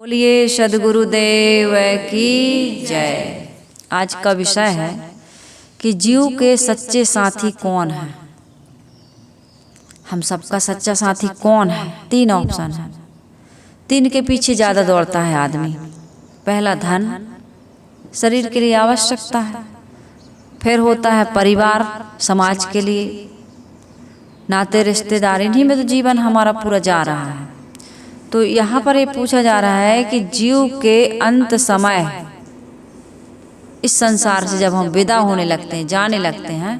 बोलिए सद्गुरुदेव की जय। आज का विषय है कि जीव के सच्चे साथी कौन है। हम सबका सच्चा साथी कौन है? तीन ऑप्शन है। तीन के पीछे ज़्यादा दौड़ता है आदमी। पहला धन, शरीर के लिए आवश्यकता है। फिर होता है परिवार, समाज के लिए, नाते रिश्तेदार, इन्हीं में तो जीवन हमारा पूरा जा रहा है। तो यहाँ पर ये पूछा जा रहा है कि जीव के अंत समय इस संसार से जब हम विदा होने लगते हैं, जाने लगते हैं,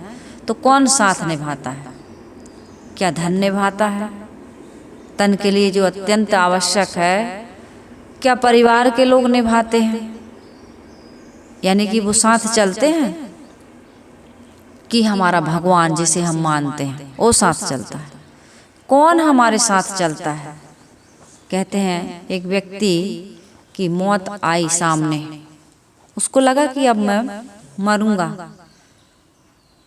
तो कौन साथ निभाता है? क्या धन निभाता है तन के लिए जो अत्यंत आवश्यक है? क्या परिवार के लोग निभाते हैं, यानी कि वो साथ चलते हैं? कि हमारा भगवान जिसे हम मानते हैं वो साथ चलता है? कौन हमारे साथ चलता है? कहते हैं एक व्यक्ति की मौत आई सामने, उसको लगा कि अब मैं मरूंगा।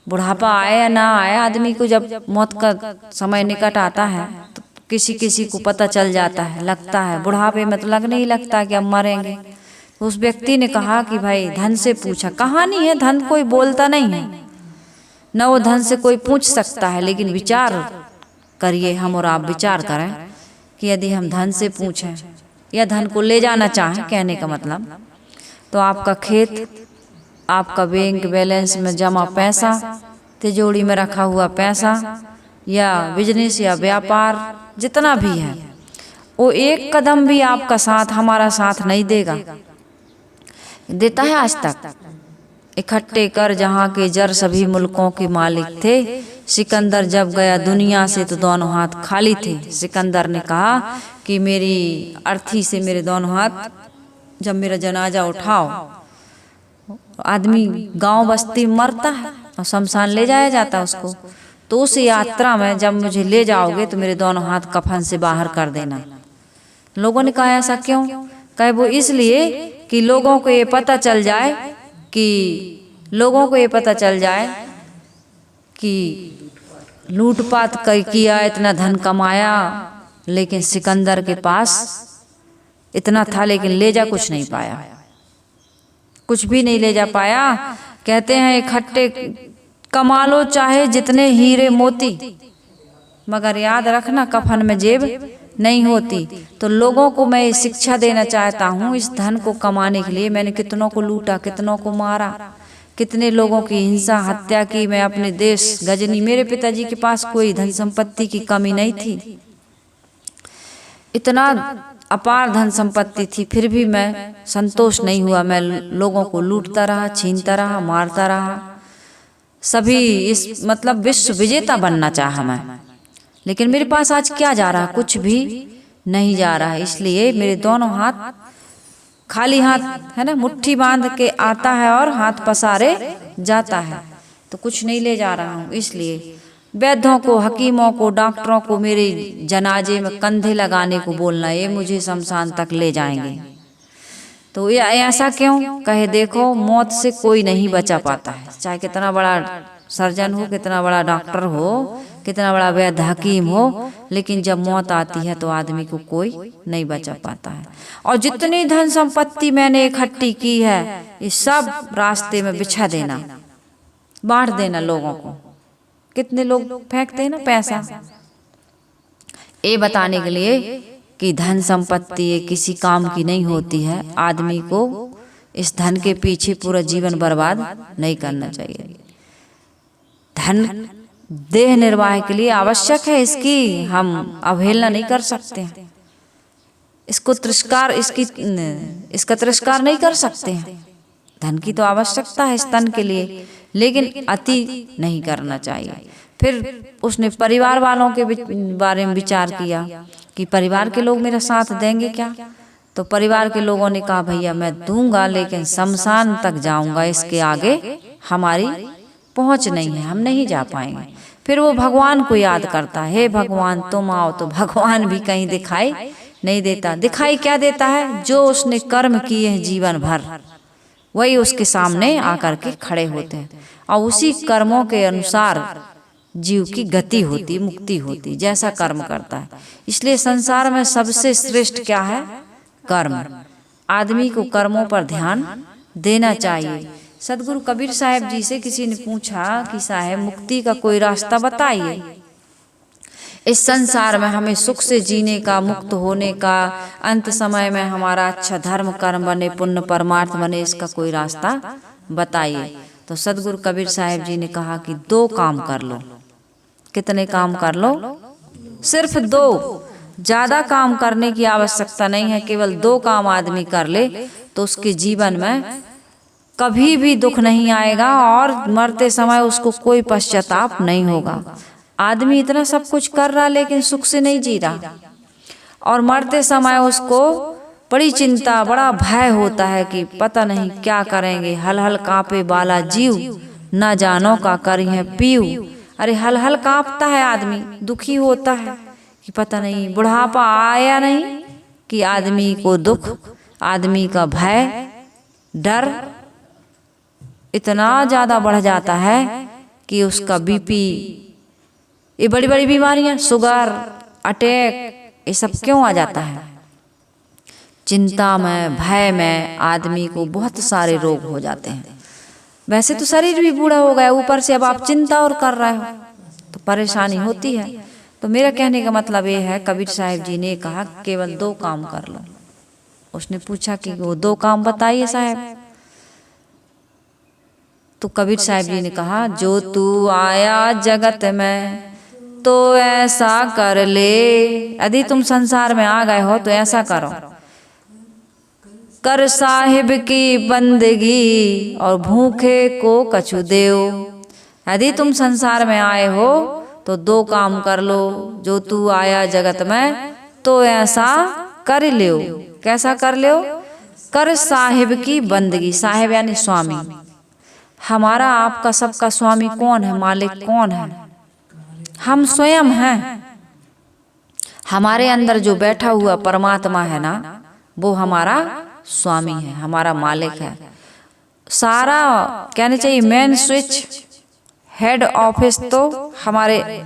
बुढ़ापा आए या ना आए, आदमी को जब मौत का समय निकट आता है तो किसी किसी को पता चल जाता है, लगता है। बुढ़ापे में तो लगने ही लगता कि अब मरेंगे। तो उस व्यक्ति ने कहा कि भाई धन से पूछा। कहानी है, धन कोई बोलता नहीं है, न वो धन से कोई पूछ सकता है। लेकिन विचार करिए, हम और आप विचार करें कि यदि हम धन से पूछें या धन को ले जाना चाहें, कहने का मतलब, तो आपका खेत, आपका बैंक बैलेंस में जमा पैसा, तिजोरी में रखा हुआ पैसा, या बिजनेस या व्यापार जितना भी है, वो एक कदम भी आपका साथ, हमारा साथ नहीं देगा। देता है आज तक? इकट्ठे कर जहाँ के जर सभी मुल्कों के मालिक थे। सिकंदर जब गया दुनिया से तो दोनों हाथ खाली थे। सिकंदर ने कहा कि मेरी अर्थी से मेरे दोनों हाथ जब मेरा जनाजा उठाओ। आदमी गांव बस्ती मरता है और शमशान ले जाया जाता है उसको। तो उस यात्रा में जब मुझे ले जाओगे तो मेरे दोनों हाथ कफन से बाहर कर देना। लोगों ने कहा ऐसा क्यों? कहे वो इसलिए कि लोगों को ये पता चल जाए कि लूटपाट किया, इतना धन कमाया, लेकिन सिकंदर के पास इतना था लेकिन ले जा कुछ नहीं पाया, कुछ भी नहीं ले जा पाया। कहते हैं इकट्ठे कमा लो चाहे जितने हीरे मोती, मगर याद रखना कफन में जेब नहीं होती। तो लोगों को मैं ये शिक्षा देना चाहता हूँ, इस धन को कमाने के लिए मैंने कितनों को लूटा, कितनों को मारा, कितने लोगों की हिंसा हत्या की। मैं अपने देश गजनी, मेरे पिताजी के पास कोई धन संपत्ति की कमी नहीं थी, इतना अपार धन संपत्ति थी, फिर भी मैं संतोष नहीं हुआ। मैं लोगों को लूटता रहा, छीनता रहा, मारता रहा। सभी इस मतलब विश्व विजेता बनना चाहा मैं, लेकिन मेरे पास आज क्या जा रहा? कुछ भी नहीं जा रहा है। इसलिए मेरे दोनों हाथ खाली हाथ है ना, मुट्ठी बांध के आता है और हाथ पसारे जाता है, तो कुछ नहीं ले जा रहा हूँ। इसलिए वैद्यों को, हकीमों को, डॉक्टरों को मेरे जनाजे में कंधे लगाने को बोलना, ये मुझे शमशान तक ले जाएंगे। तो ये ऐसा क्यों? कहे देखो मौत से कोई नहीं बचा पाता है, चाहे कितना बड़ा सर्जन हो, कितना बड़ा डॉक्टर हो, कितना बड़ा वैद्य हकीम हो, लेकिन जब मौत आती है तो आदमी को कोई नहीं बचा पाता है। और जितनी धन संपत्ति मैंने इकट्ठी की है, ये सब रास्ते में बिछा देना, बांट देना लोगों को। कितने लोग फेंकते हैं ना पैसा, ये बताने के लिए कि धन संपत्ति ये किसी काम की नहीं होती है। आदमी को इस धन के पीछे पूरा जीवन बर्बाद नहीं करना चाहिए। धन देह निर्वाह के लिए आवश्यक है, इसकी हम अवहेलना नहीं कर सकते हैं, इसका तिरस्कार नहीं कर सकते हैं। धन की तो आवश्यकता है इस तन के लिए, लेकिन अति नहीं करना चाहिए। फिर उसने परिवार वालों के बारे में विचार किया कि परिवार के लोग मेरा साथ देंगे क्या? तो परिवार के लोगों ने कहा भैया मैं दूंगा, लेकिन शमशान तक जाऊंगा, इसके आगे हमारी पहुंच नहीं है, हम नहीं जा पाएंगे। फिर वो भगवान को याद करता है, हे भगवान तुम आओ। तो भगवान भी कहीं दिखाई नहीं देता। दिखाई क्या देता है? जो उसने कर्म किए हैं जीवन भर, वही उसके सामने आकर के खड़े होते हैं, और उसी कर्मों के अनुसार जीव की गति होती, मुक्ति होती, जैसा कर्म करता है। इसलिए संसार में सबसे श्रेष्ठ क्या है? कर्म। आदमी को कर्मों पर ध्यान देना चाहिए। सदगुरु कबीर साहब जी से किसी ने पूछा कि साहब मुक्ति का कोई रास्ता बताइए, इस संसार में हमें सुख से जीने का, मुक्त होने का, अंत समय में हमारा अच्छा धर्म कर्म बने, पुण्य परमार्थ बने, इसका कोई रास्ता बताइए। तो सदगुरु कबीर साहब जी ने कहा कि 2 काम कर लो। कितने काम कर लो? सिर्फ 2। ज्यादा काम करने की आवश्यकता नहीं है। केवल 2 काम आदमी कर ले तो उसके जीवन में कभी भी दुख नहीं आएगा और मरते समय उसको कोई पश्चाताप नहीं होगा। आदमी इतना सब कुछ कर रहा लेकिन सुख से नहीं जी रहा, और मरते समय उसको बड़ी चिंता, बड़ा भय होता है कि पता नहीं क्या करेंगे। हल हल कांपे बाला जीव, न जानो का करी है पीऊ। अरे हल हल कांपता है आदमी, दुखी होता है कि पता नहीं बुढ़ापा आया नहीं कि आदमी को दुख, आदमी का भय, डर इतना ज्यादा बढ़ जाता है कि उसका बीपी, ये बड़ी बड़ी बीमारियां, शुगर, अटैक, ये सब क्यों आ जाता है? चिंता में, भय में आदमी को बहुत सारे रोग हो जाते हैं। वैसे तो शरीर भी बूढ़ा हो गया, ऊपर से अब आप चिंता और कर रहे हो तो परेशानी होती है। तो मेरा कहने का मतलब ये है, कबीर साहब जी ने कहा केवल 2 काम कर लो। उसने पूछा कि वो 2 काम बताइए साहब। तो कबीर साहब जी ने कहा, जो तू आया जगत में तो ऐसा कर ले। यदि तुम संसार में आ गए हो तो ऐसा करो, कर साहिब की बंदगी और भूखे को कछु देओ। यदि तुम संसार में आए हो तो 2 काम कर लो। जो तू आया जगत में तो ऐसा कर लियो। कैसा कर लियो? कर साहिब की बंदगी। साहिब यानी स्वामी। हमारा आपका सबका स्वामी कौन है? मालिक कौन है? हम स्वयं हैं। हमारे अंदर जो बैठा हुआ परमात्मा है ना, वो हमारा स्वामी है, हमारा मालिक है। सारा कहने चाहिए मेन स्विच, हेड ऑफिस तो हमारे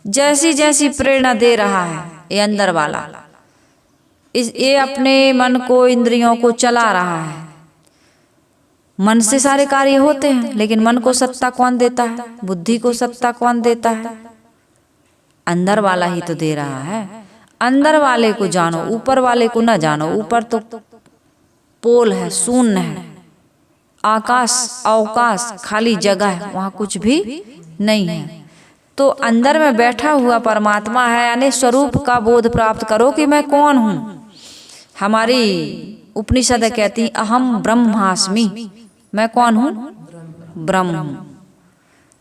जैसी जैसी प्रेरणा दे रहा है ये अंदर वाला, ये अपने मन को, इंद्रियों को चला रहा है। मन से सारे कार्य होते हैं, लेकिन मन को सत्ता कौन देता है? बुद्धि को सत्ता कौन देता है? अंदर वाला ही तो दे रहा है। अंदर वाले को जानो, ऊपर वाले को ना जानो। ऊपर तो पोल है, शून्य है, आकाश अवकाश, खाली जगह है, वहां कुछ भी नहीं है। तो अंदर में बैठा हुआ परमात्मा है, यानी स्वरूप का बोध प्राप्त करो कि मैं कौन हूं। हमारी उपनिषद कहती अहम ब्रह्मास्मि, मैं कौन हूं? ब्रह्म हूं।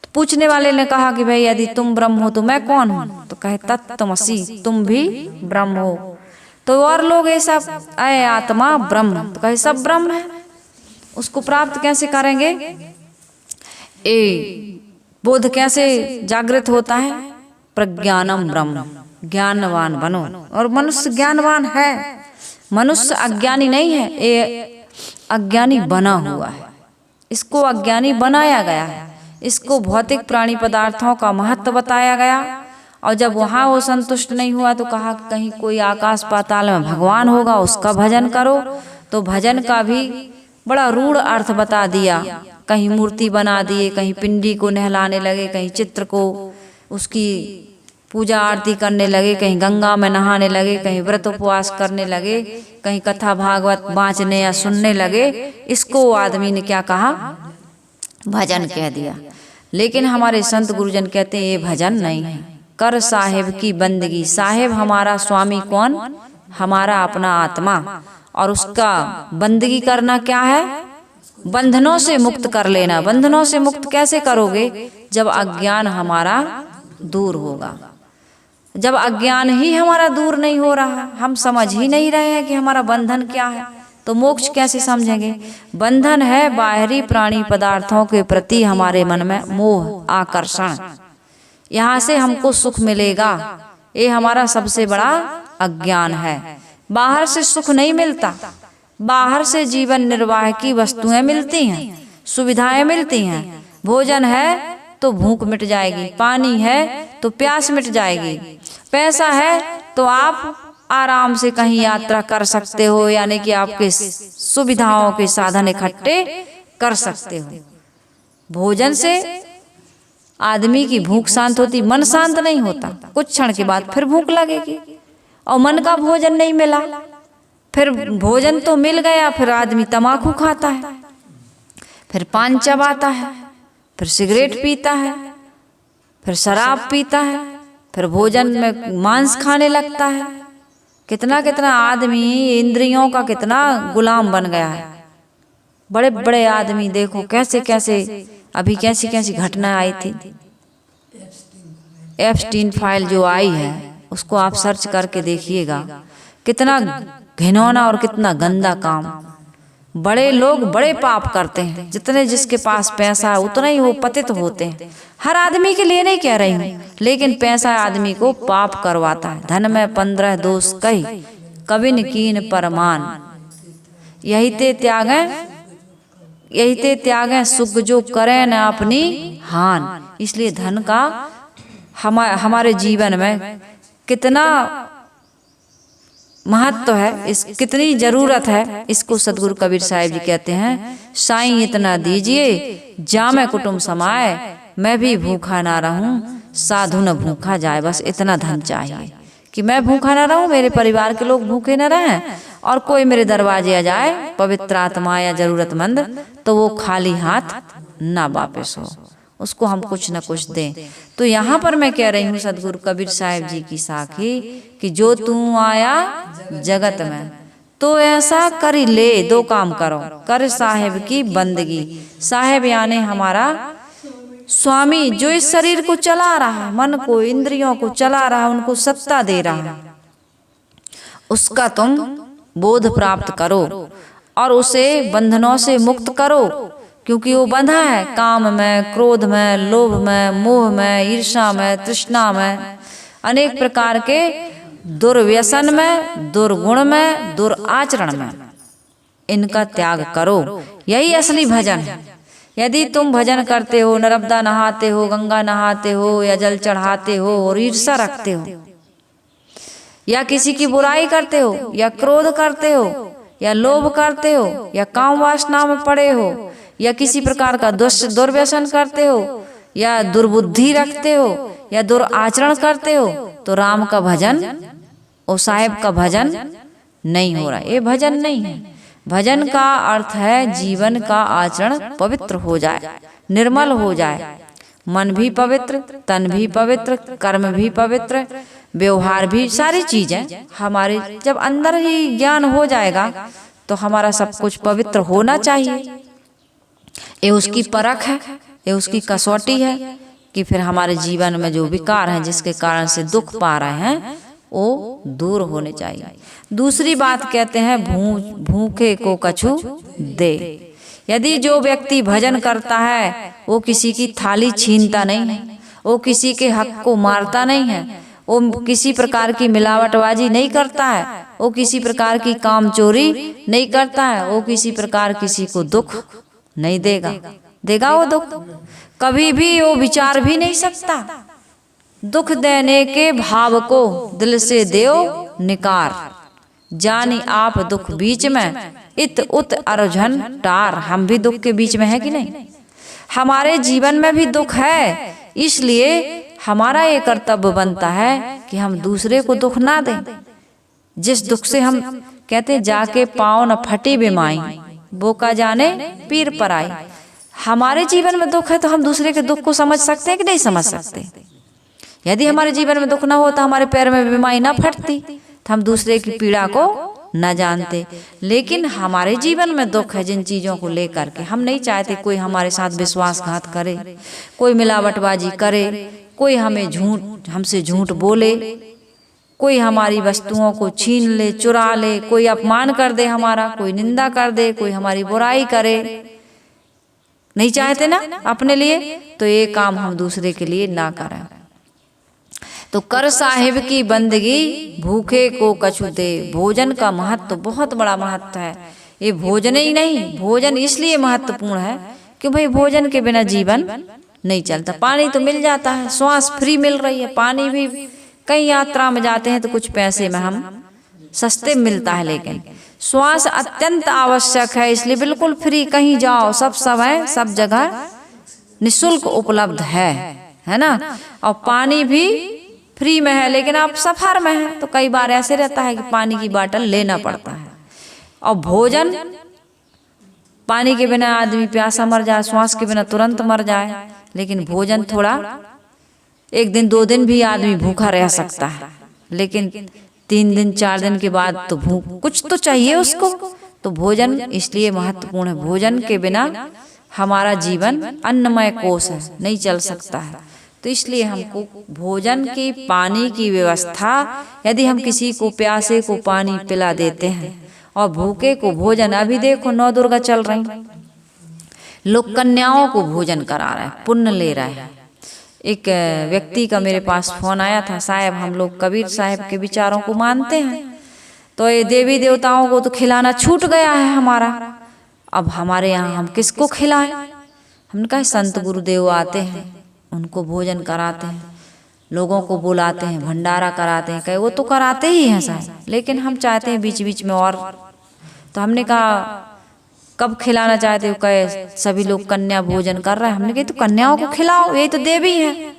तो पूछने वाले ने कहा कि भाई यदि तुम ब्रह्म हो तो मैं कौन हूं? तो कहे तत्त्वमसि, तुम भी ब्रह्म हो। तो और लोग ऐसा अय आत्मा ब्रह्म, तो कहे सब ब्रह्म है। उसको प्राप्त कैसे करेंगे? ए बोध कैसे जागृत होता है? प्रज्ञानम ब्रह्म, ज्ञानवान बनो। और मनुष्य ज्ञानवान है, मनुष्य अज्ञानी नहीं है, ये अज्ञानी बना हुआ है। इसको अज्ञानी बनाया गया है। इसको भौतिक प्राणी पदार्थों का महत्व बताया गया, और जब वहां वो संतुष्ट नहीं हुआ तो कहा कहीं कोई आकाश पाताल में भगवान होगा, उसका भजन करो। तो भजन का भी बड़ा रूढ़ अर्थ बता दिया। कहीं मूर्ति बना दिए, कहीं पिंडी को नहलाने लगे, कहीं चित्र को उसकी पूजा आरती करने लगे, कहीं गंगा में नहाने लगे, कहीं व्रत उपवास करने लगे, कहीं कथा भागवत बाँचने या सुनने लगे। इसको आदमी ने क्या कहा? भजन कह दिया। लेकिन हमारे संत गुरुजन कहते हैं ये भजन नहीं है, कर साहिब की बंदगी। साहिब हमारा स्वामी कौन? हमारा अपना आत्मा। और उसका बंदगी करना क्या है? बंधनों से मुक्त कर लेना। बंधनों से मुक्त कैसे करोगे? जब अज्ञान हमारा दूर होगा। जब अज्ञान ही हमारा दूर नहीं हो रहा, हम समझ ही नहीं रहे हैं कि हमारा बंधन क्या है, तो मोक्ष कैसे समझेंगे? बंधन है बाहरी प्राणी पदार्थों के प्रति हमारे मन में मोह, आकर्षण। यहाँ से हमको सुख मिलेगा, ये हमारा सबसे बड़ा अज्ञान है। बाहर से सुख नहीं मिलता, बाहर से जीवन निर्वाह की वस्तुएं मिलती हैं, सुविधाएं मिलती हैं। भोजन है तो भूख मिट जाएगी, पानी है तो प्यास मिट जाएगी, पैसा है तो आप आराम से कहीं यात्रा कर सकते हो, यानी कि आपके सुविधाओं के साधन इकट्ठे कर सकते हो। भोजन से आदमी की भूख शांत होती, मन शांत नहीं होता। कुछ क्षण के बाद फिर भूख लगेगी, और मन का भोजन नहीं मिला, फिर भोजन तो मिल गया, फिर आदमी तम्बाकू खाता है, फिर पान चबाता है, फिर सिगरेट पीता है, फिर शराब पीता है, फिर भोजन में मांस खाने लगता है। कितना कितना आदमी इंद्रियों का कितना गुलाम बन गया है। बड़े बड़े आदमी देखो कैसे कैसे, अभी कैसी कैसी घटना आई थी। एप्स्टीन फाइल जो आई है उसको आप सर्च करके देखिएगा, कितना घिनौना और कितना गंदा काम। बड़े लोग बड़े पाप करते हैं, जितने जिसके पास पैसा है उतना ही वो पतित होते हैं। हर आदमी के लिए नहीं कह रही हूँ, लेकिन पैसा आदमी को पाप करवाता है। धन में 15 दोष कही, कबिन कीन परमान, यही ते त्यागें सुख जो करें न अपनी हान। इसलिए धन का हमारे जीवन में कितना महत्व है, इस कितनी जरूरत है, इसको सदगुरु कबीर साहिब जी कहते हैं, साईं इतना दीजिए जामे कुटुंब समाए, मैं भी भूखा ना रहूं साधु न भूखा जाए। बस इतना धन चाहिए कि मैं भूखा ना रहूं, मेरे परिवार के लोग भूखे ना रहें, और कोई मेरे दरवाजे आ जाए पवित्र आत्मा या जरूरतमंद, तो वो खाली हाथ ना वापस हो, उसको हम कुछ न कुछ दें। तो यहाँ पर मैं कह रही हूँ सदगुरु कबीर साहिब जी की साखी कि जो तू आया जगत में तो ऐसा कर ही ले, दो काम करो, कर साहेब की बंदगी। साहेब यानी हमारा स्वामी, जो इस शरीर को चला रहा, मन को इंद्रियों को चला रहा, उनको सत्ता दे रहा, उसका तुम बोध प्राप्त करो और उसे बंधनों से मुक्त करो, क्योंकि वो बंधा है काम में, क्रोध में, लोभ में, मोह में, ईर्ष्या में, तृष्णा में, अनेक प्रकार के दुर्व्यसन में, दुर्गुण में, दुराचरण में। इनका त्याग करो, यही असली भजन है। यदि तुम भजन करते हो, नर्मदा नहाते हो, गंगा नहाते हो, या जल चढ़ाते हो और ईर्ष्या रखते हो, या किसी की बुराई करते हो, या क्रोध करते हो, या लोभ करते हो, या काम वासना में पड़े हो, या किसी प्रकार का दुर्व्यसन करते हो, या दुर्बुद्धि रखते हो, या दुराचरण करते हो, तो राम का भजन और साहेब का भजन नहीं हो रहा। ये भजन नहीं है। भजन का अर्थ है जीवन का आचरण पवित्र हो जाए, निर्मल हो जाए, मन भी पवित्र, तन भी पवित्र, कर्म भी पवित्र, व्यवहार भी, सारी चीजें हमारे जब अंदर ही ज्ञान हो जाएगा तो हमारा सब कुछ पवित्र होना चाहिए। ये उसकी परख है, ये उसकी कसौटी है कि फिर हमारे जीवन में जो विकार हैं, जिसके कारण से दुख पा रहे हैं, वो दूर होने चाहिए। दूसरी बात कहते हैं भूखे को कछु दे। यदि जो व्यक्ति भजन करता है वो किसी की थाली छीनता नहीं है, वो किसी के हक को मारता नहीं है, वो किसी प्रकार की मिलावटबाजी नहीं करता है, वो किसी प्रकार की काम चोरी नहीं करता है, वो किसी प्रकार किसी को दुख नहीं देगा वो दुख कभी भी वो विचार भी नहीं सकता। दुख देने के भाव को दिल से देओ निकार, जानी आप दुख बीच में इत उत अरझन टार। हम भी दुख के बीच में है कि नहीं? हमारे जीवन में भी दुख है, इसलिए हमारा ये कर्तव्य बनता है कि हम दूसरे को दुख ना दें। जिस दुख से हम कहते जाके पाँव न फटी बिमाई, वो का जाने पीर पर आई। हमारे जीवन में दुख है तो हम दूसरे के दुख को समझ सकते हैं कि नहीं समझ सकते? यदि हमारे जीवन में दुख ना हो तो हमारे पैर में बीमारी ना फटती, तो हम दूसरे की पीड़ा को न जानते। लेकिन हमारे जीवन में दुख है जिन चीज़ों को लेकर के हम नहीं चाहते कोई हमारे साथ विश्वासघात करे, कोई मिलावटबाजी करे, कोई हमसे झूठ बोले, कोई हमारी वस्तुओं को छीन ले, चुरा ले, कोई अपमान कर दे हमारा, कोई निंदा कर दे, कोई हमारी बुराई करे। नहीं चाहते ना अपने लिए, तो ये काम हम दूसरे के लिए ना करें। तो कर साहिब की बंदगी भूखे को कछु दे। भोजन का महत्व बहुत बड़ा महत्व है। ये भोजन ही नहीं, भोजन इसलिए महत्वपूर्ण है कि भाई भोजन के बिना जीवन नहीं चलता। पानी तो मिल जाता है, श्वास फ्री मिल रही है, पानी भी कई यात्रा में जाते हैं तो कुछ पैसे में हम सस्ते में मिलता है, लेकिन श्वास अत्यंत आवश्यक है, इसलिए बिल्कुल फ्री, कहीं जाओ सब समय सब जगह निःशुल्क उपलब्ध है ना। और पानी भी फ्री में है, लेकिन आप सफर में हैं तो कई बार ऐसे रहता है कि पानी की बाटल लेना पड़ता है। और भोजन, पानी के बिना आदमी प्यासा मर जाए, श्वास के बिना तुरंत मर जाए, लेकिन भोजन थोड़ा 1 दिन 2 दिन भी आदमी भूखा रह सकता है, लेकिन 3 दिन 4 दिन के बाद तो भूख कुछ तो चाहिए उसको। तो भोजन इसलिए महत्वपूर्ण है, भोजन के बिना हमारा जीवन अन्नमय कोश है, नहीं चल सकता है। तो इसलिए हमको भोजन की, पानी की व्यवस्था, यदि हम किसी को प्यासे को पानी पिला देते हैं और भूखे को भोजन, अभी देखो 9 दुर्गा चल रही, लोग कन्याओं को भोजन करा रहे हैं, पुण्य ले रहे हैं। एक व्यक्ति का मेरे पास फोन आया था, साहब हम लोग कबीर साहब के विचारों को मानते हैं, तो ये देवी देवताओं को तो खिलाना छूट गया है हमारा, अब हमारे यहाँ हम किसको खिलाएं। हमने कहा संत गुरुदेव आते हैं, उनको भोजन कराते हैं, लोगों को बुलाते हैं, भंडारा कराते हैं, कहे वो तो कराते ही हैं साहब, लेकिन हम चाहते हैं बीच बीच में और। तो हमने कहा कब खिलाना चाहते हो, कहे सभी लोग कन्या भोजन कर रहे हैं। हमने कहा तो कन्याओं को खिलाओ, यही तो देवी है।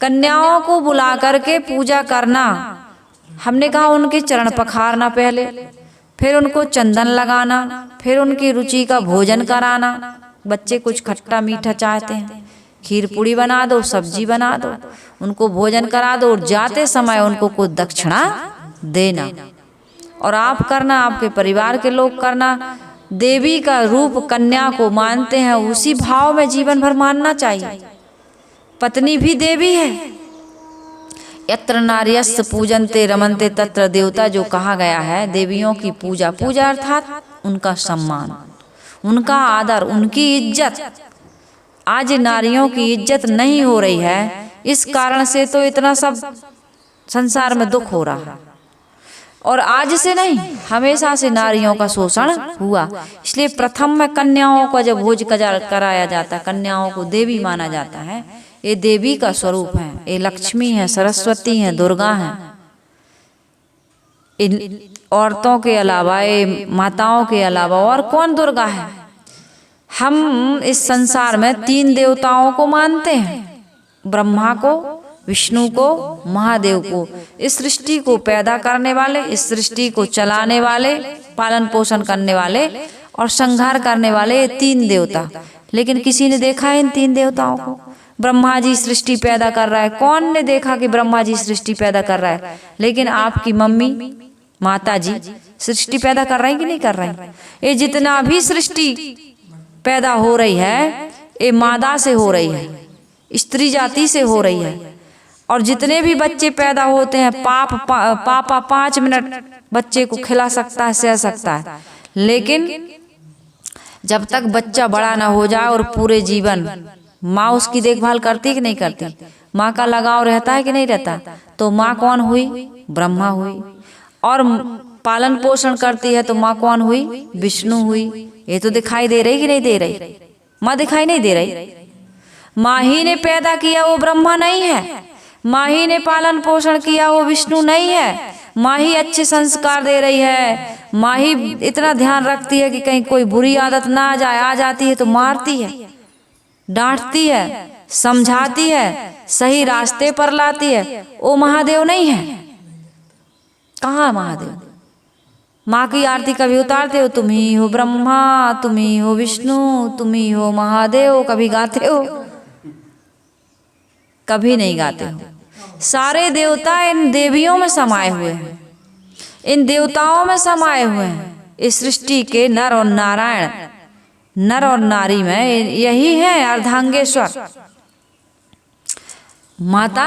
कन्याओं को बुला करके पूजा करना, हमने कहा उनके चरण पखारना पहले, फिर उनको चंदन लगाना, फिर उनकी रुचि का भोजन कराना। बच्चे कुछ खट्टा मीठा चाहते हैं, खीर पूड़ी बना दो, सब्जी बना दो, उनको भोजन करा दो, और जाते समय उनको कुछ दक्षिणा देना। और आप करना, आपके परिवार के लोग करना। देवी का रूप कन्या को मानते हैं, उसी भाव में जीवन भर मानना चाहिए। पत्नी भी देवी है। यत्र नार्यस्य पूजन्ते रमन्ते तत्र देवता, जो कहा गया है, देवियों की पूजा, पूजा अर्थात उनका सम्मान, उनका आदर, उनकी इज्जत। आज नारियों की इज्जत नहीं हो रही है, इस कारण से तो इतना सब संसार में दुख हो रहा है। और आज से नहीं, हमेशा से नारियों का शोषण हुआ। इसलिए प्रथम में कन्याओं का जब भोज कराया जाता है, कन्याओं को देवी माना जाता है। ये देवी का स्वरूप है, ये लक्ष्मी है, सरस्वती है, दुर्गा है। इन औरतों के अलावा, ये माताओं के अलावा और कौन दुर्गा है। हम इस संसार में 3 देवताओं को मानते हैं, ब्रह्मा को, विष्णु को, महादेव को। इस सृष्टि को पैदा करने वाले, इस सृष्टि को चलाने वाले, पालन पोषण करने वाले और संहार करने वाले, ये 3 देवता। लेकिन किसी ने देखा है इन 3 देवताओं को? ब्रह्मा जी सृष्टि पैदा कर रहा है, कौन ने देखा कि ब्रह्मा जी सृष्टि पैदा कर रहा है? लेकिन आपकी मम्मी, माता जी सृष्टि पैदा कर रही कि नहीं कर रही? ये जितना भी सृष्टि पैदा हो रही है, ये मादा से हो रही है, स्त्री जाति से हो रही है। और जितने भी बच्चे पैदा होते हैं, पापा 5 मिनट बच्चे को खिला सकता है, सह सकता है, लेकिन जब तक बच्चा बड़ा ना हो जाए और पूरे जीवन माँ उसकी देखभाल करती कि नहीं करती, माँ का लगाव रहता है कि नहीं रहता? तो माँ कौन हुई? ब्रह्मा हुई। और पालन पोषण करती है तो माँ कौन हुई? विष्णु हुई। ये तो दिखाई दे रही कि नहीं दे रही? माँ दिखाई नहीं दे रही? माँ ही ने पैदा किया, वो ब्रह्मा नहीं है। माँ ही ने पालन पोषण किया, वो विष्णु नहीं है। माँ ही अच्छे संस्कार दे रही है, माँ ही इतना ध्यान रखती है कि कहीं कोई बुरी आदत ना आ जाए, आ जाती है तो मारती है, डांटती है, समझाती है, सही रास्ते पर लाती है। वो महादेव नहीं है। कहाँ महादेव? माँ की आरती कभी उतारते हो? तुम ही हो ब्रह्मा, तुम ही हो विष्णु, तुम ही हो महादेव, कभी गाते हो? कभी नहीं गाते हो। सारे देवता इन देवियों में समाये हुए हैं, इन देवताओं में समाये हुए हैं। इस सृष्टि के नर और नारायण, नर और नारी में यही है अर्धांगेश्वर। माता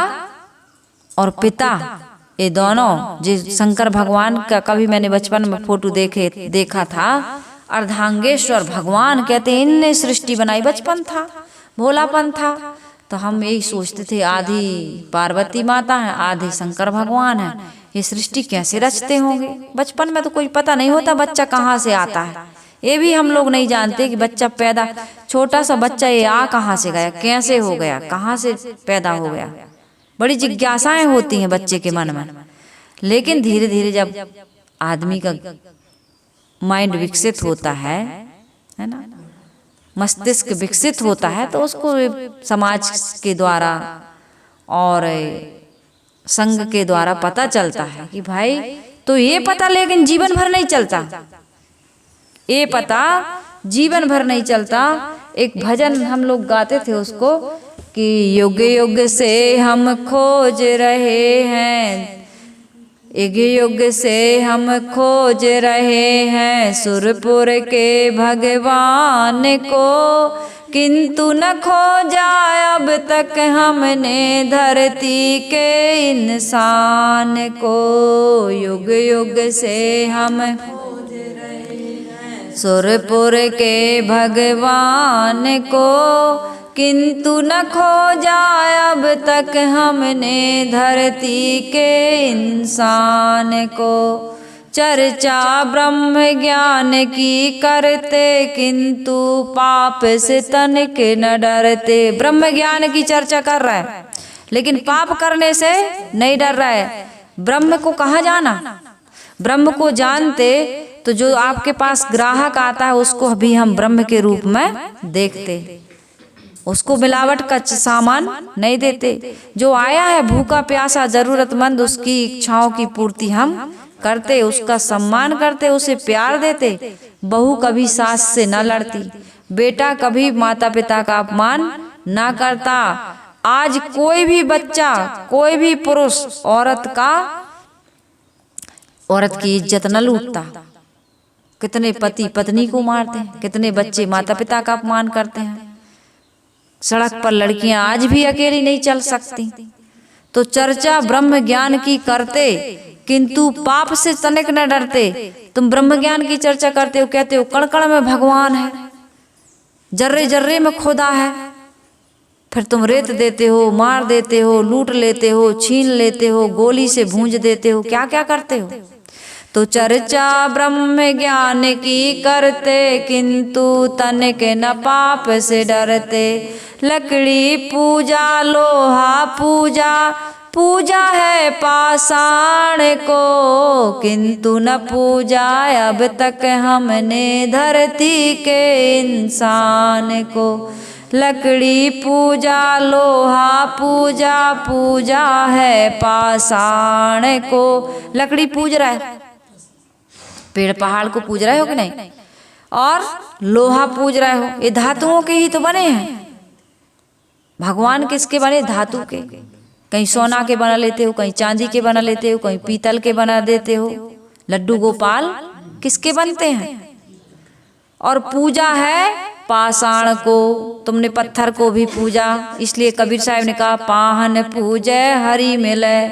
और पिता, ये दोनों, जिस शंकर भगवान का कभी मैंने बचपन में फोटो देखा था, अर्धांगेश्वर भगवान कहते इनने सृष्टि बनाई। बचपन था, भोलापन था, तो हम यही सोचते थे आधी पार्वती माता है, आधे शंकर भगवान है, ये सृष्टि कैसे रचते होंगे। बचपन में तो कोई पता नहीं होता बच्चा कहाँ से आता है, ये भी हम लोग नहीं जानते कि बच्चा पैदा, छोटा सा बच्चा ये आ कहाँ से गया, कैसे हो गया, कहाँ से पैदा हो गया। बड़ी जिज्ञासाएं होती हैं बच्चे के मन में। लेकिन धीरे धीरे जब आदमी का माइंड विकसित होता है ना, मस्तिष्क विकसित होता है, तो उसको समाज के द्वारा और संघ के द्वारा पता चलता है कि भाई तो ये पता लेकिन जीवन भर नहीं चलता, ये पता जीवन भर नहीं चलता। एक भजन हम लोग गाते थे उसको कि युग युग से हम खोज रहे हैं, युग युग से हम खोज रहे हैं सुरपुर के भगवान को, किंतु न खोजा अब तक हमने धरती के इंसान को। युग युग से हम खोज रहे हैं सुरपुर के भगवान को, किंतु न खोजा अब तक हमने धरती के इंसान को। चर्चा ब्रह्म ज्ञान की करते, किंतु पाप से तनिक न डरते। ब्रह्म ज्ञान की चर्चा कर रहा है लेकिन पाप करने से नहीं डर रहा है। ब्रह्म को कहाँ जाना, ब्रह्म को जानते तो जो आपके पास ग्राहक आता है उसको भी हम ब्रह्म के रूप में देखते, उसको मिलावट का सामान नहीं देते। जो आया है भूखा प्यासा जरूरतमंद, उसकी इच्छाओं की पूर्ति हम करते, उसका सम्मान करते, उसे प्यार देते। बहू कभी सास से न लड़ती, बेटा कभी माता पिता का अपमान ना करता। आज कोई भी बच्चा, कोई भी पुरुष औरत की इज्जत न लूटता। कितने पति पत्नी को मारते हैं, कितने बच्चे माता पिता का अपमान करते हैं। सड़क पर लड़कियां आज भी अकेली नहीं चल सकती। तो चर्चा ब्रह्म ज्ञान की करते, किंतु पाप से तनिक न डरते। तुम ब्रह्म ज्ञान की चर्चा करते हो, कहते हो कण कण में भगवान है, जर्रे जर्रे में खुदा है, फिर तुम रेत देते हो, मार देते हो, लूट लेते हो, छीन लेते हो, गोली से भूंज देते हो, क्या क्या करते हो। तो चर्चा ब्रह्म ज्ञान की करते, किंतु तनिक न पाप से डरते। लकड़ी पूजा लोहा पूजा, पूजा है पाषाण को, किंतु न पूजा अब तक हमने धरती के इंसान को। लकड़ी पूजा लोहा पूजा, पूजा है पाषाण को। लकड़ी पूज रहा है, पेड़ पहाड़ को पूज रहे हो कि नहीं, और लोहा पूज रहे हो, ये धातुओं के ही तो बने हैं। भगवान किसके बने, धातु के। कहीं सोना के बना लेते हो, कहीं चांदी के बना लेते हो, कहीं पीतल के बना देते हो। लड्डू गोपाल किसके बनते हैं। और पूजा है पाषाण को, तुमने पत्थर को भी पूजा। इसलिए कबीर साहब ने कहा पाहन पूजे हरि मिले,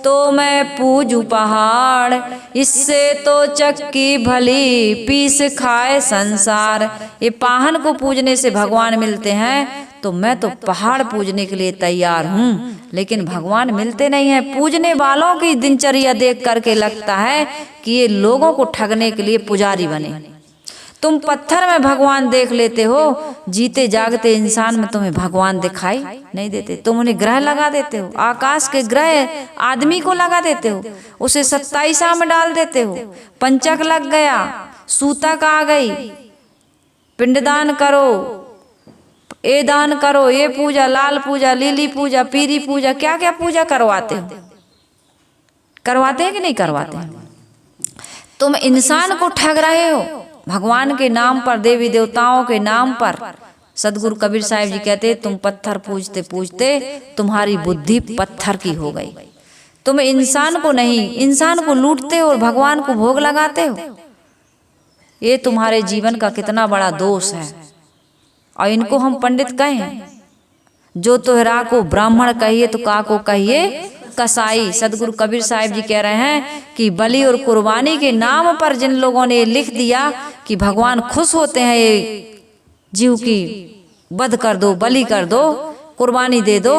तो मैं पूजू पहाड़, इससे तो चक्की भली पीस खाए संसार। ये पाहन को पूजने से भगवान मिलते हैं, तो मैं तो पहाड़ पूजने के लिए तैयार हूँ। लेकिन भगवान मिलते नहीं हैं। पूजने वालों की दिनचर्या देख करके लगता है कि ये लोगों को ठगने के लिए पुजारी बने। तुम पत्थर में भगवान देख लेते हो, जीते जागते इंसान में तुम्हें भगवान दिखाई नहीं देते। तुम उन्हें ग्रह लगा देते हो, आकाश के ग्रह आदमी को लगा देते हो, उसे 27 में डाल देते हो। पंचक लग गया, सूतक आ गई, पिंडदान करो, ये दान करो, ये पूजा, लाल पूजा, लीली पूजा, पीरी पूजा, क्या क्या पूजा करवाते हो। करवाते हैं कि नहीं करवाते हैं। तुम इंसान को ठग रहे हो भगवान के नाम पर, देवी देवताओं के नाम पर। सदगुरु कबीर साहिब जी कहते तुम पत्थर पूजते पूजते तुम्हारी बुद्धि पत्थर की हो गई। तुम इंसान को नहीं, इंसान को लूटते हो और भगवान को भोग लगाते हो। ये तुम्हारे जीवन का कितना बड़ा दोष है। और इनको हम पंडित कहें, जो तोहरा को ब्राह्मण कहिए तो का को कहिए कसाई। सदगुरु कबीर साहिब जी कह रहे हैं कि बलि और कुर्बानी के नाम पर जिन लोगों ने लिख दिया कि भगवान खुश होते हैं, ये जीव की वध कर दो, बलि कर दो, कुर्बानी दे दो,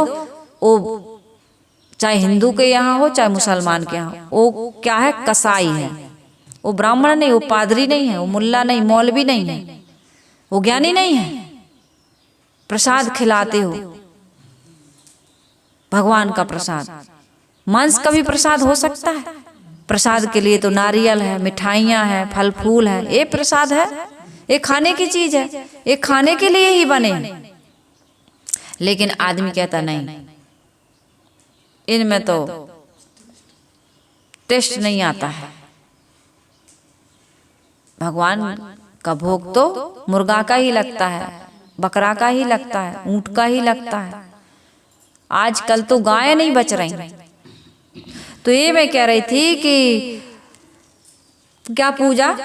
वो चाहे हिंदू के यहाँ हो चाहे मुसलमान के यहाँ, वो क्या है, कसाई है। वो ब्राह्मण नहीं, वो पादरी नहीं है, वो मुल्ला नहीं, मौलवी नहीं है, वो ज्ञानी नहीं है। प्रसाद खिलाते हो भगवान का प्रसाद। मांस का भी प्रसाद हो सकता है, प्रसाद के लिए तो नारियल है, मिठाइयाँ हैं, फल फूल है, ये प्रसाद है, ये खाने की चीज है, ये खाने के लिए ही बने। लेकिन आदमी कहता नहीं, इनमें तो टेस्ट नहीं आता है। भगवान का भोग तो मुर्गा का ही लगता है, बकरा का ही लगता है, ऊंट का ही लगता है। आजकल तो गायें नहीं बच रही। तो ये मैं कह रही थी कि क्या पूजा,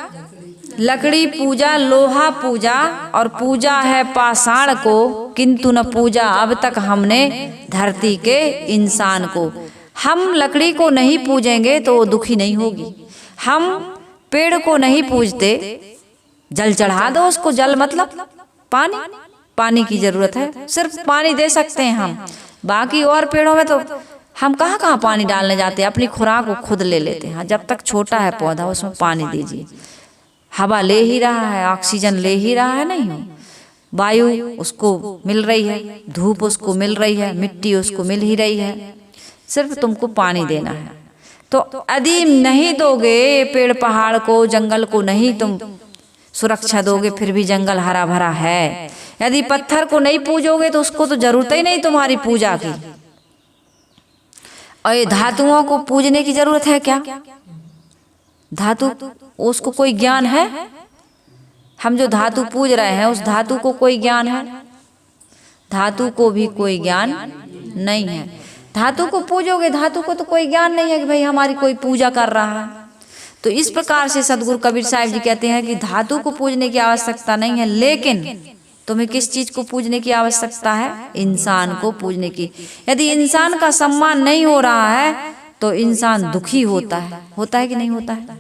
लकड़ी पूजा, लोहा पूजा और पूजा है पाषाण को, किंतु न पूजा अब तक हमने धरती के इंसान को। हम लकड़ी को नहीं पूजेंगे तो वो दुखी नहीं होगी। हम पेड़ को नहीं पूजते, जल चढ़ा दो उसको, जल मतलब पानी, पानी की जरूरत है, सिर्फ पानी दे सकते हैं हम। बाकी और पेड़ों में तो हम कहाँ कहाँ पानी डालने जाते हैं, अपनी खुराक को खुद ले लेते हैं। जब तक छोटा है पौधा उसमें पानी दीजिए, हवा ले ही रहा है, ऑक्सीजन ले ही रहा है, नहीं हो वायु उसको मिल रही है, धूप उसको मिल रही है, मिट्टी उसको मिल ही रही है, सिर्फ तुमको पानी देना है। तो यदि नहीं दोगे पेड़ पहाड़ को, जंगल को नहीं तुम सुरक्षा दोगे, फिर भी जंगल हरा भरा है। यदि पत्थर को नहीं पूजोगे तो उसको तो जरूरत ही नहीं तुम्हारी पूजा की। और ये धातुओं को पूजने की जरूरत है क्या? धातु उसको कोई ज्ञान है? हम जो धातु पूज रहे हैं उस धातु को कोई ज्ञान है? धातु को भी कोई ज्ञान नहीं है। धातु को पूजोगे, धातु को तो कोई ज्ञान नहीं है कि भाई हमारी कोई पूजा कर रहा है। तो इस प्रकार से सदगुरु कबीर साहिब जी कहते हैं कि धातु को पूजने की आवश्यकता नहीं है, लेकिन तुम्हें किस चीज को पूजने की आवश्यकता है? इंसान को पूजने की। यदि इंसान का सम्मान नहीं हो रहा है तो इंसान दुखी होता है कि नहीं होता है?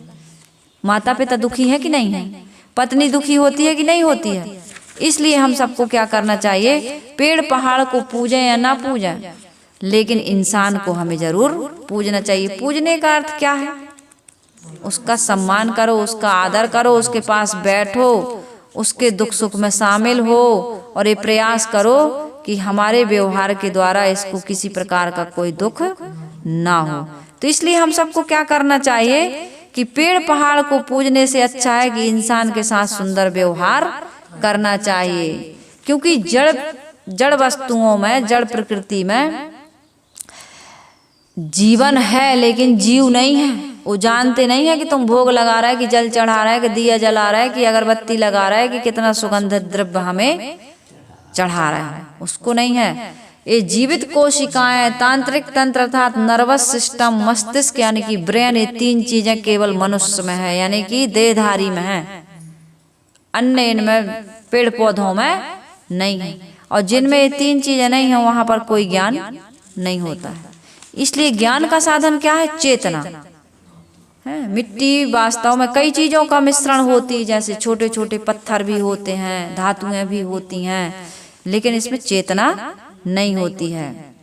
माता पिता दुखी है कि नहीं है? पत्नी दुखी होती है कि नहीं होती है? इसलिए हम सबको क्या करना चाहिए? पेड़ पहाड़ को पूजें या ना पूजें, लेकिन इंसान को हमें जरूर पूजना चाहिए। पूजने का अर्थ क्या है? उसका सम्मान करो, उसका आदर करो, उसके पास बैठो, उसके दुख सुख में शामिल हो और ये प्रयास करो कि हमारे व्यवहार के द्वारा इसको किसी प्रकार का कोई दुख ना हो। तो इसलिए हम सबको क्या करना चाहिए कि पेड़ पहाड़ को पूजने से अच्छा है कि इंसान के साथ सुंदर व्यवहार करना चाहिए। क्योंकि जड़ वस्तुओं में, जड़ प्रकृति में जीवन है लेकिन जीव नहीं है। वो जानते नहीं है कि तुम भोग लगा रहा है, कि जल चढ़ा रहा है, कि दिया जला रहा है, कि अगरबत्ती लगा रहा है, कि कितना सुगंधित द्रव्य हमें चढ़ा रहा है, उसको नहीं है। ये जीवित कोशिकाएं, तांत्रिक तंत्र अर्थात नर्वस सिस्टम, मस्तिष्क यानी कि ब्रेन, ये तीन चीजें केवल मनुष्य में है, यानी कि देहधारी में है। अन्य इनमें पेड़ पौधों में नहीं है। और जिनमें ये तीन चीजें नहीं है वहां पर कोई ज्ञान नहीं होता है। इसलिए ज्ञान का साधन क्या है? चेतना है। मिट्टी वास्तव में कई चीजों का मिश्रण होती है, जैसे छोटे छोटे पत्थर भी होते हैं, धातुएं भी होती हैं, लेकिन इसमें चेतना नहीं होती है।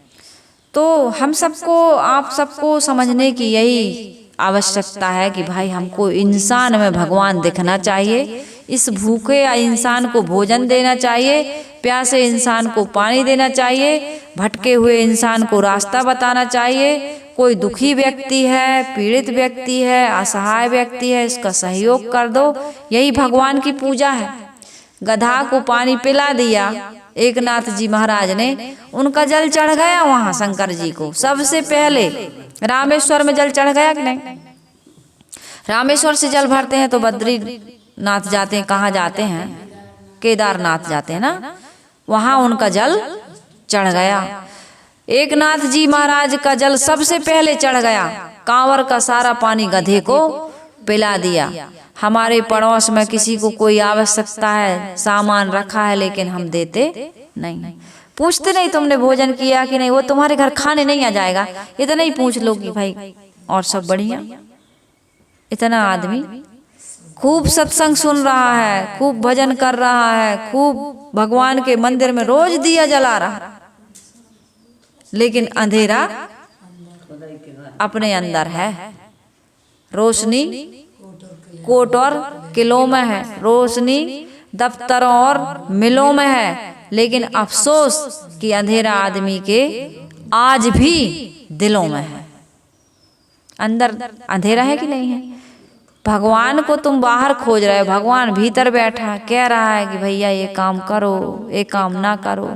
तो हम सबको, आप सबको समझने की यही आवश्यकता है कि भाई हमको इंसान में भगवान दिखना चाहिए। इस भूखे इंसान को भोजन देना चाहिए, प्यासे इंसान को पानी देना चाहिए, भटके हुए इंसान को रास्ता बताना चाहिए। कोई दुखी व्यक्ति है, पीड़ित व्यक्ति है, असहाय व्यक्ति है, इसका सहयोग कर दो, यही भगवान की पूजा है। गधा को पानी पिला दिया एकनाथ जी महाराज ने, उनका जल चढ़ गया वहां शंकर जी को। सबसे पहले रामेश्वर में जल चढ़ गया कि नहीं? रामेश्वर से जल भरते हैं तो बद्रीनाथ जाते हैं, कहाँ जाते हैं? केदारनाथ जाते हैं ना, वहां उनका जल चढ़ गया। एकनाथ जी महाराज का जल सबसे पहले चढ़ गया, कांवर का सारा पानी गधे को पिला दिया। हमारे पड़ोस में किसी को कोई आवश्यकता है, सामान रखा है, लेकिन हम देते नहीं, पूछते नहीं तुमने भोजन किया कि नहीं, वो तुम्हारे घर खाने नहीं आ जाएगा, इतना ही पूछ लो कि भाई और सब बढ़िया। इतना आदमी खूब सत्संग सुन रहा है, खूब भजन कर रहा है, खूब भगवान के मंदिर में रोज दिया जला रहा है, लेकिन अंधेरा अपने अंदर है। रोशनी कोट और किलों में है, रोशनी दफ्तरों और मिलों में है, लेकिन अफसोस कि अंधेरा आदमी के आज भी दिलों में है। अंदर अंधेरा है कि नहीं है? भगवान को तुम बाहर खोज रहे हो, भगवान भीतर बैठा कह रहा है कि भैया ये काम करो, ये काम ना करो।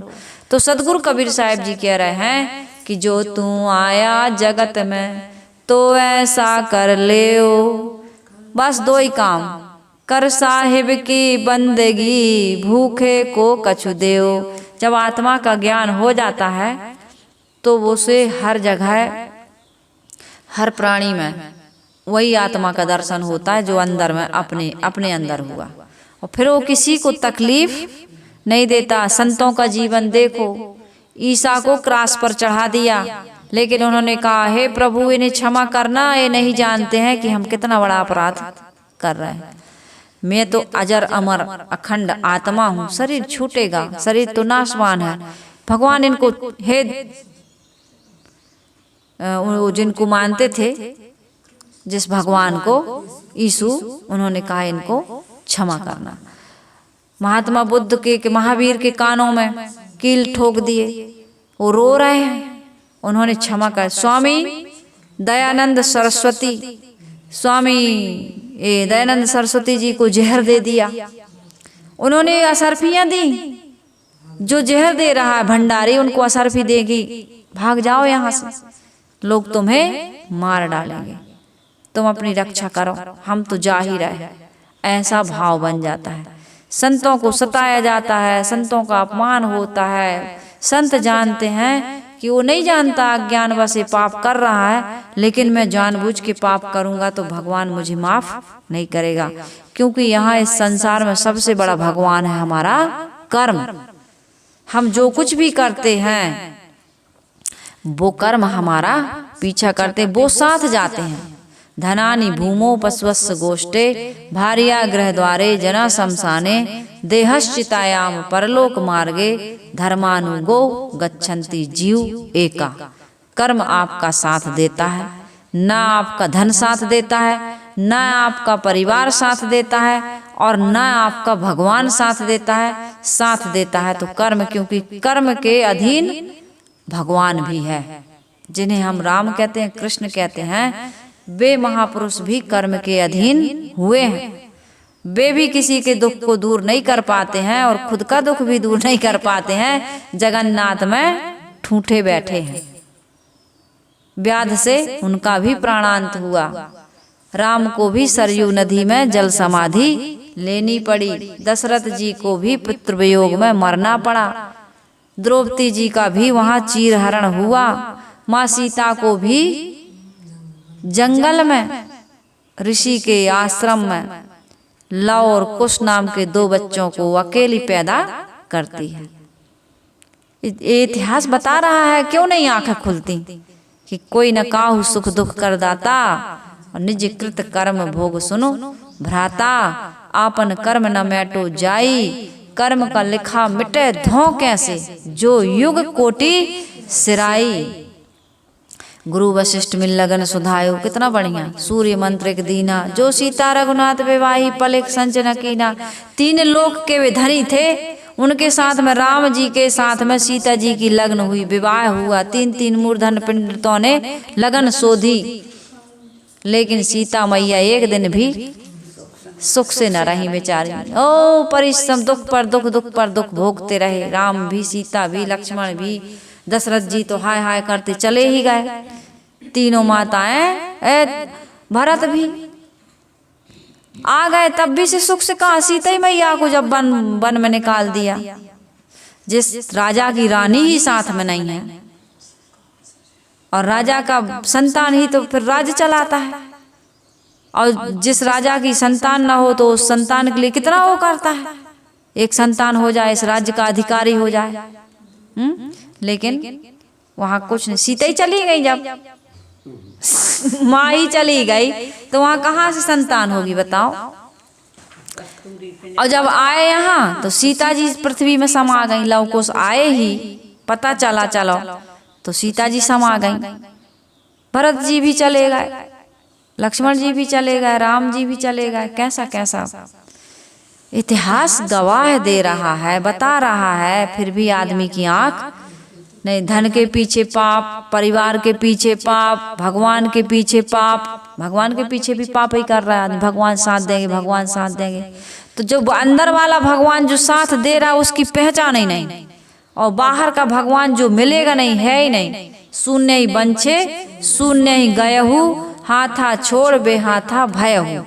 तो सदगुरु कबीर साहब जी कह रहे हैं कि जो तू आया जगत में तो ऐसा कर ले ओ। बस दो ही काम, कर साहिब की बंदगी, भूखे को कछु देओ। जब आत्मा का ज्ञान हो जाता है तो वो से हर जगह हर प्राणी में वही आत्मा का दर्शन होता है जो अंदर में अपने अंदर हुआ, और फिर वो किसी को तकलीफ नहीं देता। संतों का जीवन देखो, ईसा को क्रास पर चढ़ा दिया, लेकिन उन्होंने कहा हे प्रभु इन्हें क्षमा करना, ये नहीं जानते हैं कि हम कितना बड़ा अपराध कर रहे हैं। मैं तो अजर अमर अखंड आत्मा हूँ, शरीर छूटेगा, शरीर तो नाशवान है। भगवान इनको हे जिनको मानते थे, जिस भगवान को यीशु, उन्होंने कहा इनको क्षमा करना। महात्मा बुद्ध के महावीर के कानों में कील ठोक दिए, वो रो रहे हैं, उन्होंने क्षमा कर। स्वामी दयानंद सरस्वती, स्वामी दयानंद सरस्वती जी को जहर दे दिया, उन्होंने असरफियां दी। जो जहर दे रहा है भंडारी, उनको असरफी देगी, भाग जाओ यहाँ से, लोग तुम्हें मार डालेंगे, तुम अपनी रक्षा करो, हम तो जा ही रहे। ऐसा भाव बन जाता है। संतों को सताया जाता है, संतों का अपमान होता है। संत जानते हैं कि वो नहीं जानता अज्ञान वश से पाप कर रहा है, लेकिन मैं जानबूझ के पाप करूंगा तो भगवान मुझे माफ नहीं करेगा, क्योंकि यहाँ इस संसार में सबसे बड़ा भगवान है हमारा कर्म। हम जो कुछ भी करते हैं वो कर्म हमारा पीछा करते, वो साथ जाते हैं। धनानि भूमो पशवस्स गोष्ठे, भार्या गृह द्वारे जना शमशाने, देहश्चितायाम परलोक मार्गे, धर्मानुगो गच्छन्ति जीव एका। कर्म आपका साथ देता है, ना आपका धन साथ देता है, ना आपका परिवार साथ देता है, और ना आपका भगवान साथ देता है। साथ देता है तो कर्म, क्योंकि कर्म के अधीन भगवान भी है। जिन्हें हम राम कहते हैं, कृष्ण कहते हैं, वे महापुरुष भी कर्म के अधीन हुए हैं। वे भी किसी के दुख को दूर नहीं कर पाते हैं और खुद का दुख भी दूर नहीं कर पाते हैं। जगन्नाथ में ठूठे बैठे हैं, व्याध से उनका भी प्राणांत हुआ। राम को भी सरयू नदी में जल समाधि लेनी पड़ी। दशरथ जी को भी पुत्र वियोग में मरना पड़ा। द्रौपदी जी का भी वहां चीरहरण हुआ। माँ सीता को भी जंगल में ऋषि के आश्रम में लव और कुश नाम के 2 बच्चों को अकेली पैदा करती है। ये इतिहास बता रहा है, क्यों नहीं आंखें खुलती कि कोई न काहू सुख दुख कर दाता, और निज कृत कर्म भोग सुनो भ्राता, आपन कर्म न मैटो जाई, कर्म का लिखा मिटे धों कैसे, जो युग कोटि सिराई। गुरु वशिष्ठ मिल लगन सुधायो, कितना बढ़िया। सूर्य मंत्र एक दीना, जो सीता रघुनाथ विवाही, पल एक संचन कीना। 3 लोक के वे धनी थे, उनके साथ में राम जी के साथ में सीता जी की लगन हुई, विवाह हुआ। 3 मूर्धन पंडितों ने लगन शोधी, लेकिन सीता मैया एक दिन भी सुख से न रही बेचारी। ओ परिश्रम, दुख पर दुख, दुख पर दुख भोगते रहे। राम भी, सीता भी, लक्ष्मण भी, दशरथ जी तो हाय हाय करते चले ही गए। 3 माताएं, भरत भी आ गए, तब भी से सुख से कहा। सीता ही मैया को जब वन में निकाल दिया, जिस राजा की रानी ही साथ में नहीं है, और राजा का संतान ही तो फिर राज्य चलाता है, और जिस राजा की संतान ना हो तो उस संतान के लिए कितना वो करता है, एक संतान हो जाए, इस राज्य का अधिकारी हो जाए। लेकिन वहां कुछ नहीं। सीता ही चली गई, जब माँ ही चली गई तो वहां कहाँ से संतान होगी बताओ। और जब आए यहाँ तो सीता जी पृथ्वी में समा गई। लव कुश आए ही पता चला, चलो तो सीता जी समा गई। भरत जी भी चले गए, लक्ष्मण जी भी चले गए, राम जी भी चले गए। कैसा कैसा इतिहास गवाह दे रहा है, बता रहा है, फिर भी आदमी की आंख नहीं, धन के पीछे पाप, परिवार के पीछे पाप, भगवान के पीछे पाप। भगवान के पीछे भी पाप ही कर रहा है आदमी, भगवान साथ देंगे, भगवान साथ देंगे। तो जो अंदर वाला भगवान जो साथ दे रहा है उसकी पहचान ही नहीं, और बाहर का भगवान जो मिलेगा नहीं, है ही नहीं। शून्य ही बंछे शून्य ही गयहु, हाथा छोड़ बेहाथा भयहु।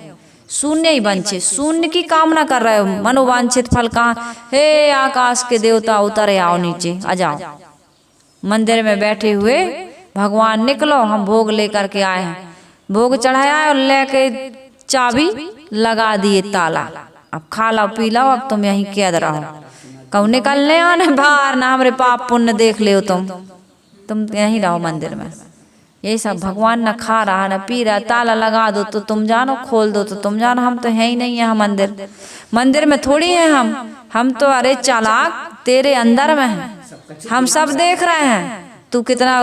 शून्य ही बंछे, शून्य की कामना कर रहे हो, मनोवांछित फल कहाँ। हे आकाश के देवता उतरे आओ नीचे, आ जाओ। मंदिर में बैठे हुए भगवान निकलो, हम भोग लेकर के आए हैं। भोग चढ़ाया और लेके चाबी लगा दिए ताला, अब खा लो पी लो, अब तुम यहीं कैद रहो। कहूँ निकलने आने बाहर ना, हमरे पाप पुण्य देख ले तुम यहीं रहो मंदिर में। यही सब भगवान न खा रहा न पी रहा, ताला लगा दो तो तुम जानो, खोल दो तो तुम जानो, हम तो है ही नहीं यहाँ मंदिर में थोड़ी है हम तो अरे चालाक तेरे अंदर में है, हम सब देख रहे हैं। तू कितना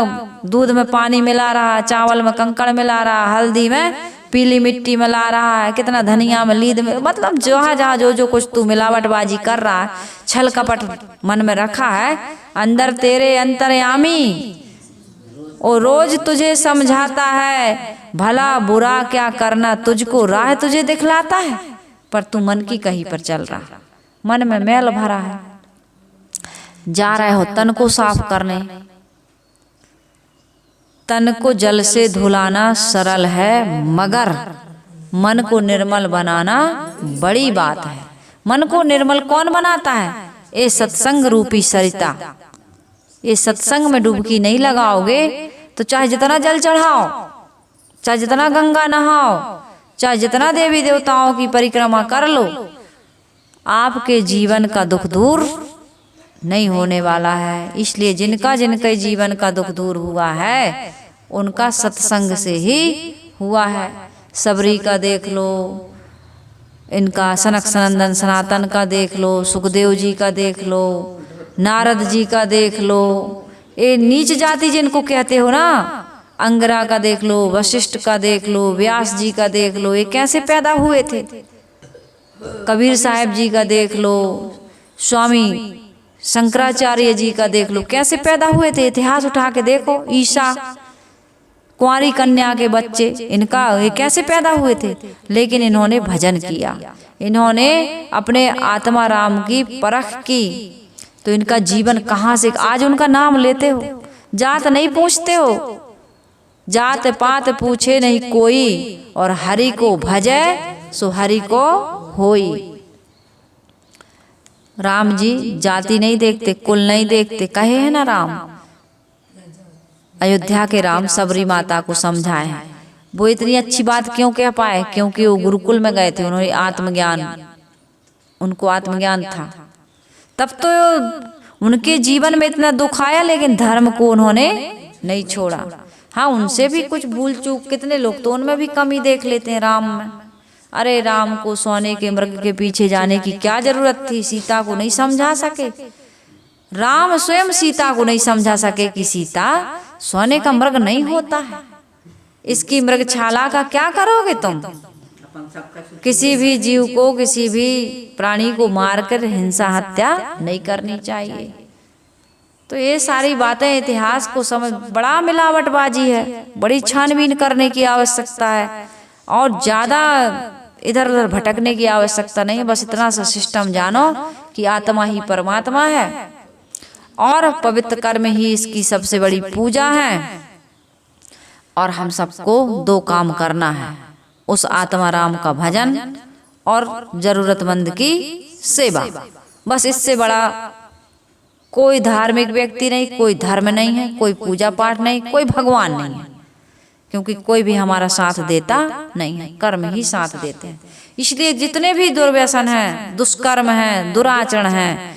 दूध में पानी मिला रहा है, चावल में कंकड़ मिला रहा है, हल्दी में पीली मिट्टी मिला रहा है, कितना धनिया में लीद में, मतलब जहाँ जहाँ जो कुछ तू मिलावटबाजी कर रहा है, छल कपट मन में रखा है, अंदर तेरे अंतर्यामी और रोज तुझे समझाता है। भला बुरा क्या करना तुझको राह तुझे दिखलाता है, पर तू मन की कहीं पर चल रहा, मन में मैल भरा है। जा रहे हो तन को साफ करने, तन को जल से धुलाना सरल है, मगर मन को निर्मल बनाना बड़ी बात है। मन को निर्मल कौन बनाता है? ये सत्संग रूपी सरिता। ये सत्संग में डुबकी नहीं लगाओगे तो चाहे जितना जल चढ़ाओ, चाहे जितना गंगा नहाओ, चाहे जितना देवी देवताओं की परिक्रमा कर लो, आपके जीवन का दुख दूर नहीं होने वाला है। इसलिए जिनका जीवन का दुख दूर हुआ है उनका सत्संग से ही हुआ है। सबरी का देख लो, इनका सनक सनंदन सनातन का देख लो, सुखदेव जी का देख लो, नारद जी का देख लो, ये नीच जाति जिनको कहते हो ना, अंगरा का देख लो, वशिष्ठ का देख लो, व्यास जी का देख लो, ये कैसे पैदा हुए थे। कबीर साहब जी का देख लो, स्वामी शंकराचार्य जी का देख लो, कैसे पैदा हुए थे। इतिहास उठा के देखो, ईशा कुंवारी कन्या के बच्चे, इनका ये कैसे पैदा हुए थे। लेकिन इन्होंने भजन किया, इन्होंने अपने आत्मा राम की परख की, तो इनका जीवन कहाँ से। आज उनका नाम लेते हो, जात नहीं पूछते हो, जात पात पूछे नहीं कोई, और हरि को भजे सो हरि को होई। राम जी जाति नहीं देखते, कुल नहीं देखते, कहे हैं ना राम। अयोध्या के राम सबरी माता को समझाए हैं। वो इतनी अच्छी बात क्यों कह पाए? क्योंकि वो गुरुकुल में गए थे, उन्होंने आत्मज्ञान, उनको आत्मज्ञान था। तब तो उनके जीवन में इतना दुख आया, लेकिन धर्म को उन्होंने नहीं छोड़ा। हाँ, उनसे भी कुछ भूल चूक, कितने लोग तो उनमें भी कमी देख लेते हैं राम में। अरे राम को सोने के मृग के पीछे जाने की क्या जरूरत थी? सीता को नहीं समझा सके, राम स्वयं सीता को नहीं समझा सके कि सीता सोने का मृग नहीं होता है, इसकी मृगछाला का क्या करोगे तुम। किसी भी जीव को, किसी भी प्राणी को मारकर हिंसा हत्या नहीं करनी चाहिए। तो ये सारी बातें इतिहास को समझ, बड़ा मिलावटबाजी है, बड़ी छानबीन करने की आवश्यकता है, और ज़्यादा इधर उधर भटकने की आवश्यकता नहीं है। बस इतना सा सिस्टम जानो कि आत्मा ही परमात्मा है, और पवित्र कर्म ही इसकी सबसे बड़ी पूजा है। और हम सबको दो काम करना है, उस आत्मा राम का भजन और जरूरतमंद की सेवा। बस इससे बड़ा कोई धार्मिक व्यक्ति नहीं, कोई धर्म नहीं है, कोई पूजा पाठ नहीं, कोई भगवान नहीं है, क्योंकि कोई भी हमारा साथ देता नहीं है, कर्म ही साथ देते हैं। इसलिए जितने भी दुर्व्यसन है, दुष्कर्म है, दुराचरण है,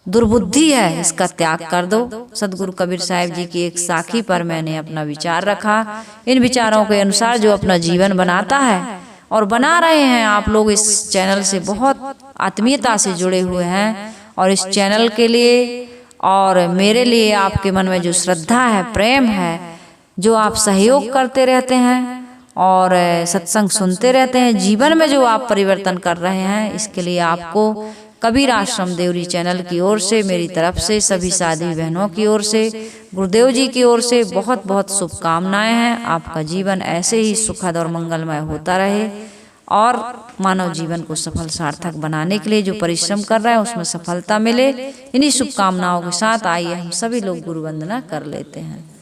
दुर्बुद्धि है, इसका त्याग कर दो। सदगुरु कबीर साहब जी की एक साखी पर मैंने अपना विचार रखा। इन विचारों के अनुसार जो अपना जीवन बनाता है, और बना रहे हैं आप लोग, इस चैनल से बहुत आत्मीयता से जुड़े हुए हैं, और इस चैनल के लिए और मेरे लिए आपके मन में जो श्रद्धा है, प्रेम है, जो आप सहयोग करते रहते हैं और सत्संग सुनते रहते हैं, जीवन में जो आप परिवर्तन कर रहे हैं, इसके लिए आपको कबीर आश्रम देवरी चैनल की ओर से, मेरी तरफ से, सभी साथी बहनों की ओर से, गुरुदेव जी की ओर से बहुत बहुत शुभकामनाएं हैं। आपका जीवन ऐसे ही सुखद और मंगलमय होता रहे और मानव जीवन को सफल सार्थक बनाने के लिए जो परिश्रम कर रहा है उसमें सफलता मिले। इन्हीं शुभकामनाओं के साथ आइए हम सभी लोग गुरु वंदना कर लेते हैं।